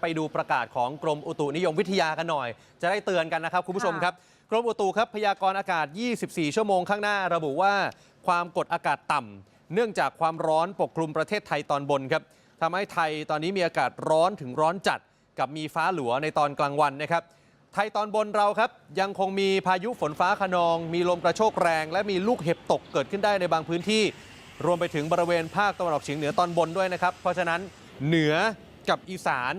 ไปดูประกาศของกรมอุตุนิยมวิทยากันหน่อยจะได้เตือนกันนะครับคุณผู้ชมครับกรมอุตุครับพยากรณ์อากาศ 24 ชั่วโมงข้างหน้าระบุว่าความกดอากาศต่ำเนื่องจากความร้อนปกคลุมประเทศไทยตอนบนครับทำให้ไทยตอนนี้มีอากาศร้อนถึงร้อนจัดกับมีฟ้าหลัวในตอนกลางวันนะครับไทยตอนบนเราครับยังคงมีพายุฝนฟ้าคะนองมีลมกระโชกแรงและมีลูกเห็บตกเกิดขึ้นได้ในบางพื้นที่รวมไปถึงบริเวณภาคตะวันออกเฉียงเหนือตอนบนด้วยนะครับเพราะฉะนั้นเหนือกับอีสาน